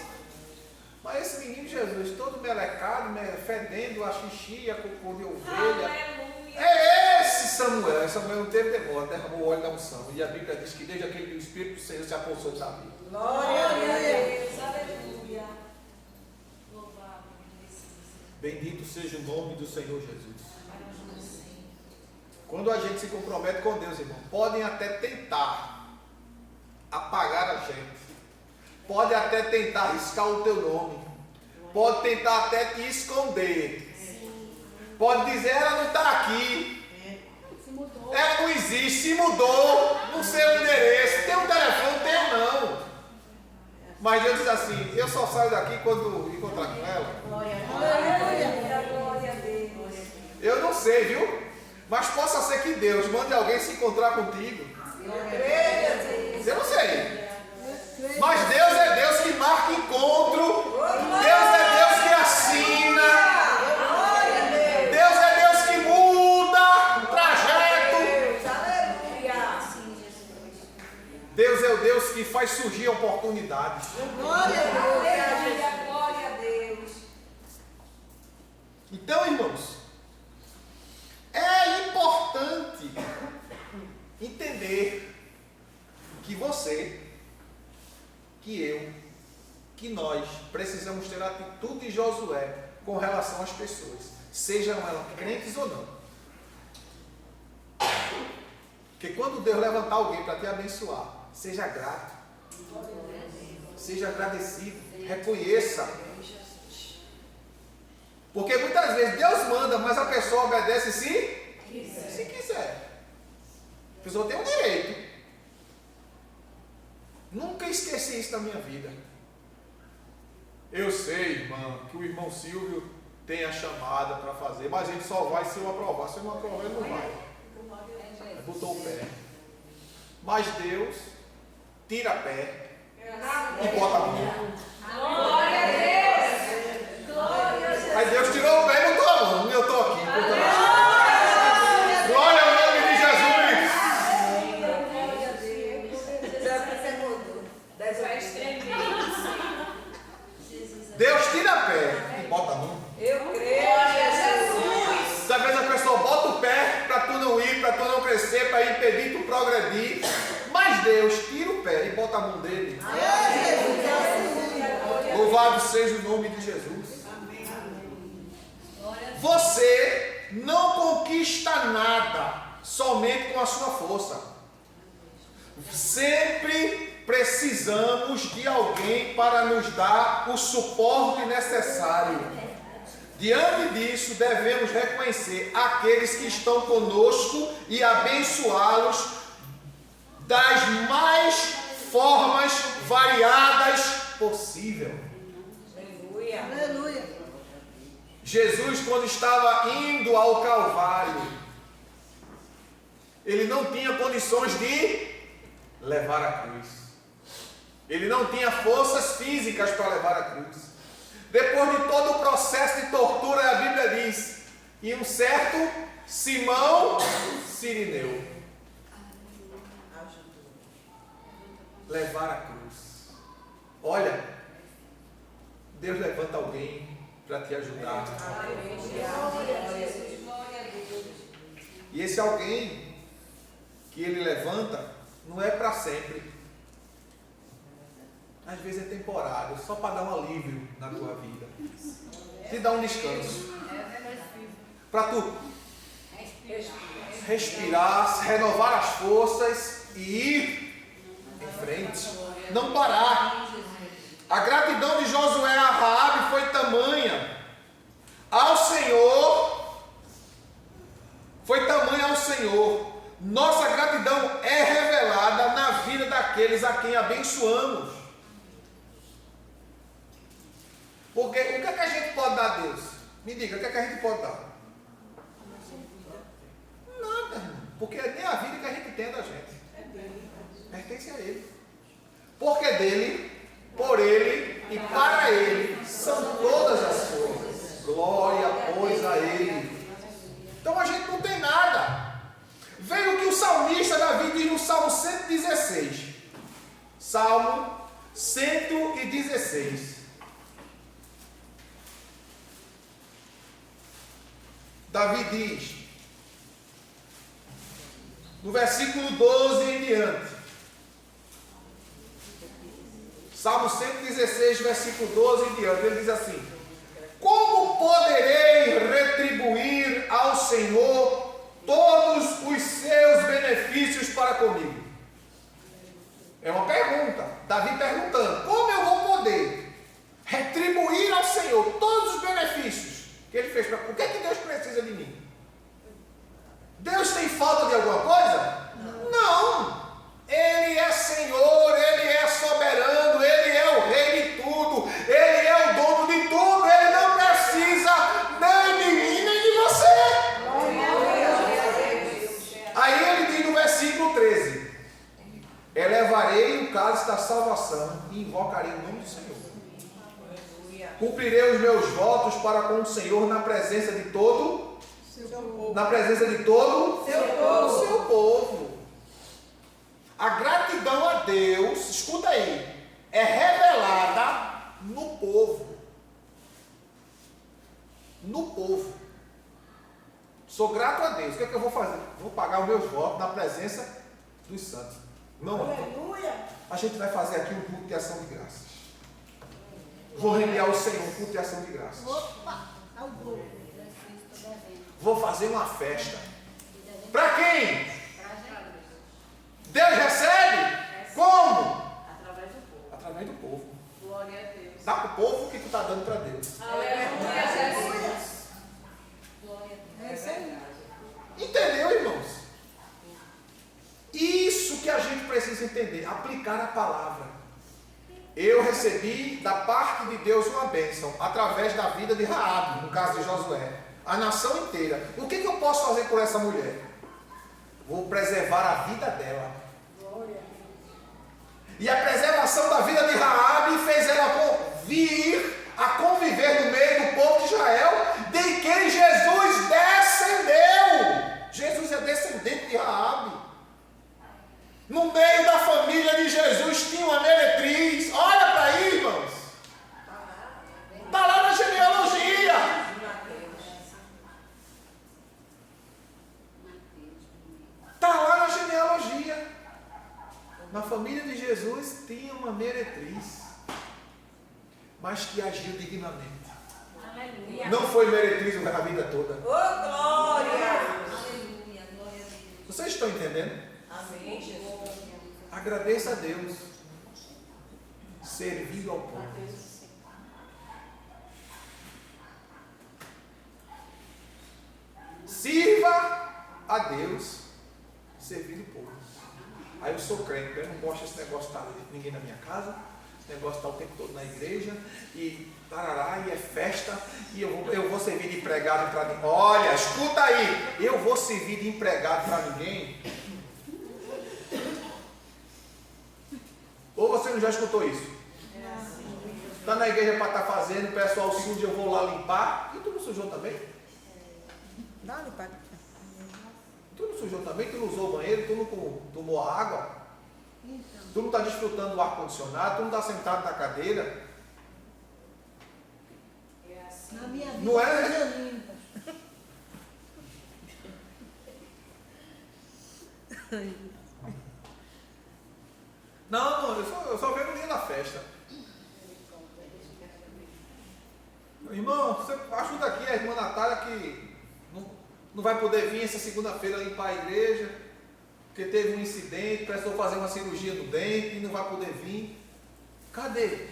Speaker 1: Mas esse menino Jesus, todo melecado, fedendo a xixi, a cocô de ovelha.
Speaker 4: Aleluia!
Speaker 1: É esse Samuel. Samuel não teve demora, derramou o óleo da unção. E a Bíblia diz que desde aquele dia o Espírito do Senhor se apossou de Davi.
Speaker 2: Glória a Deus.
Speaker 4: Aleluia! Louvado,
Speaker 1: Bendito seja o nome do Senhor Jesus. Quando a gente se compromete com Deus, irmão, podem até tentar apagar a gente. Pode até tentar riscar o teu nome. Pode tentar até te esconder. Pode dizer: ela não está aqui. Ela não existe. Se mudou no seu endereço. Tem um telefone? Tem não. Mas Deus diz assim: eu só saio daqui quando encontrar com ela.
Speaker 2: Glória a Deus.
Speaker 1: Eu não sei, viu? Mas possa ser que Deus mande alguém se encontrar contigo.
Speaker 2: Eu creio.
Speaker 1: Eu não sei. Mas Deus é Deus que marca encontro. Deus é Deus que assina. Deus é Deus que muda trajeto. Deus é o Deus que faz surgir oportunidades.
Speaker 3: Glória a Deus.
Speaker 2: Glória a Deus.
Speaker 1: Então, irmãos, é importante entender que você, que eu, que nós precisamos ter a atitude de Josué com relação às pessoas, sejam elas crentes ou não. Porque quando Deus levantar alguém para te abençoar, seja grato, seja agradecido, reconheça. Porque muitas vezes Deus manda, mas a pessoa obedece se quiser. A pessoa tem um direito. Nunca esqueci isso na minha vida. Eu sei, irmã, que o irmão Silvio tem a chamada para fazer, mas ele só vai se eu aprovar. Se eu não aprovar, ele não vai. Aí botou o pé. Mas Deus tira pé e bota a mão.
Speaker 4: Glória a Deus! Glória a Deus!
Speaker 1: Aí Deus tirou o pé e botou a mão. E eu estou aqui. Glória ao nome de Jesus. Deus tira pé e bota a mão.
Speaker 2: Eu creio. Jesus.
Speaker 1: Às vezes a pessoa bota o pé para tu não ir, para tu não crescer, para impedir tu progredir. Mas Deus tira o pé e bota a mão dele. Louvado seja o nome de Jesus. Você não conquista nada somente com a sua força. Sempre precisamos de alguém para nos dar o suporte necessário. Diante disso, devemos reconhecer aqueles que estão conosco e abençoá-los das mais formas variadas possível.
Speaker 2: Aleluia.
Speaker 3: Aleluia.
Speaker 1: Jesus, quando estava indo ao Calvário, ele não tinha condições de levar a cruz. Ele não tinha forças físicas para levar a cruz. Depois de todo o processo de tortura, a Bíblia diz, e um certo Simão Cirineu levar a cruz. Olha, Deus levanta alguém para te ajudar. E esse alguém que ele levanta não é para sempre. Às vezes é temporário, só para dar um alívio na tua vida. Te dar um descanso. Para tu respirar, renovar as forças e ir em frente. Não parar. A gratidão de Josué a Raabe foi tamanha ao Senhor daqueles a quem abençoamos. Porque o que é que a gente pode dar a Deus? Me diga, o que é que a gente pode dar? Nada, irmão. Porque nem a vida que a gente tem é da gente. Pertence a Ele. Porque dele, por Ele e para Ele são todas as coisas. Glória, pois, a Ele. Então a gente não tem nada. Veja o que o salmista Davi diz no Salmo 116. Salmo 116. Davi diz, no versículo 12 em diante. Salmo 116, versículo 12 em diante. Ele diz assim: como poderei retribuir ao Senhor todos os seus benefícios para comigo? É uma pergunta. Davi perguntando: como eu vou poder retribuir ao Senhor todos os benefícios que Ele fez para mim? O que é que Deus precisa de mim? Deus tem falta de alguma coisa? Não. Ele é Senhor, Ele é soberano, Ele é o Rei de tudo, Ele é o dono de tudo, Ele não precisa nem de mim, nem de você. Aí ele diz no versículo 13: elevarei o cálice da salvação e invocarei o nome do Senhor. Cumprirei os meus votos para com o Senhor na presença de todo o seu povo. A gratidão a Deus, escuta aí, é revelada no povo. No povo. Sou grato a Deus. O que é que eu vou fazer? Vou pagar os meus votos na presença dos santos. Não, a gente vai fazer aqui um culto de ação de graças. Vou render ao Senhor um culto de ação de graças. Vou fazer uma festa. Para quem? Deus recebe? Como? Através do povo.
Speaker 4: Glória a Deus.
Speaker 1: Dá para o povo o que tu está dando para Deus.
Speaker 4: Aleluia, Jesus. Glória a Deus.
Speaker 1: Entendeu, irmãos? Isso que a gente precisa entender. Aplicar a palavra. Eu recebi da parte de Deus uma bênção através da vida de Raabe, no caso de Josué. A nação inteira. O que eu posso fazer por essa mulher? Vou preservar a vida dela. E a preservação da vida de Raabe fez ela vir a conviver no meio do povo de Israel, de quem Jesus descendeu. Jesus é descendente de Raabe. No meio da família de Jesus tinha uma meretriz. Olha para aí, irmãos. Está lá na genealogia. Está lá na genealogia. Na família de Jesus tinha uma meretriz, mas que agiu dignamente.
Speaker 4: Aleluia.
Speaker 1: Não foi meretriz a vida toda.
Speaker 2: Glória!
Speaker 4: Aleluia. Glória a Deus.
Speaker 1: Vocês estão entendendo?
Speaker 2: Amém, Jesus.
Speaker 1: Agradeça a Deus. Servindo ao povo. Sirva a Deus servindo o povo. Aí eu sou crente, eu não gosto desse negócio de estar ninguém na minha casa, esse negócio de estar o tempo todo na igreja, e tarará, e é festa, e eu vou servir de empregado para ninguém. Olha, escuta aí, eu vou servir de empregado para ninguém. Ou você não já escutou isso? Está na igreja para estar fazendo, o pessoal suja, eu vou lá limpar, e tu não sujou também?
Speaker 2: Não, pai.
Speaker 1: Tu não sujou também? Tu não usou o banheiro? Tu não tomou a água? Tu não está desfrutando do ar-condicionado? Tu não está sentado na cadeira?
Speaker 3: Na minha vida,
Speaker 1: Não é?
Speaker 3: coisa limpa.
Speaker 1: Não, eu só venho no dia da festa. Irmão, você ajuda aqui a irmã Natália que não vai poder vir essa segunda-feira limpar a igreja, porque teve um incidente, precisou fazer uma cirurgia no dente e não vai poder vir. Cadê?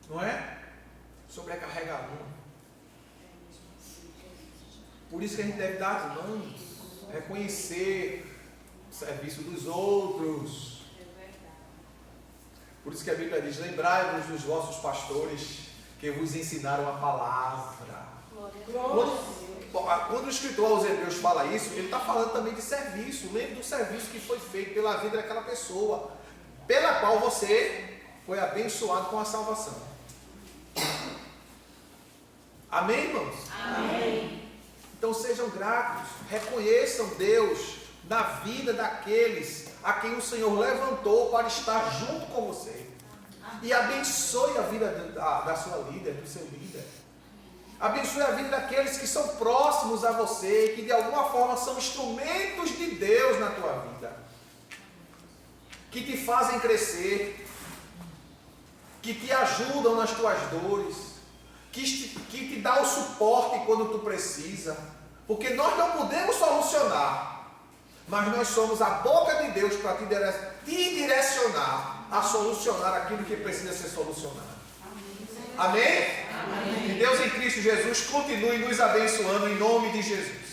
Speaker 1: Não é? Sobrecarrega a alma. Por isso que a gente deve dar as mãos. reconhecer o serviço dos outros.
Speaker 4: É verdade.
Speaker 1: Por isso que a Bíblia diz: lembrai-vos dos vossos pastores que vos ensinaram a palavra. Quando o escritor aos Hebreus fala isso, ele está falando também de serviço. Lembre do serviço que foi feito pela vida daquela pessoa, pela qual você foi abençoado com a salvação. Amém, irmãos?
Speaker 4: Amém.
Speaker 1: Então sejam gratos, reconheçam Deus na vida daqueles a quem o Senhor levantou para estar junto com você. E abençoe a vida da sua líder, do seu líder. Abençoe a vida daqueles que são próximos a você e que de alguma forma são instrumentos de Deus na tua vida, que te fazem crescer, que te ajudam nas tuas dores, que te dá o suporte quando tu precisa, porque nós não podemos solucionar, mas nós somos a boca de Deus para te direcionar a solucionar aquilo que precisa ser solucionado. Amém? Amém? Que Deus em Cristo Jesus continue nos abençoando em nome de Jesus.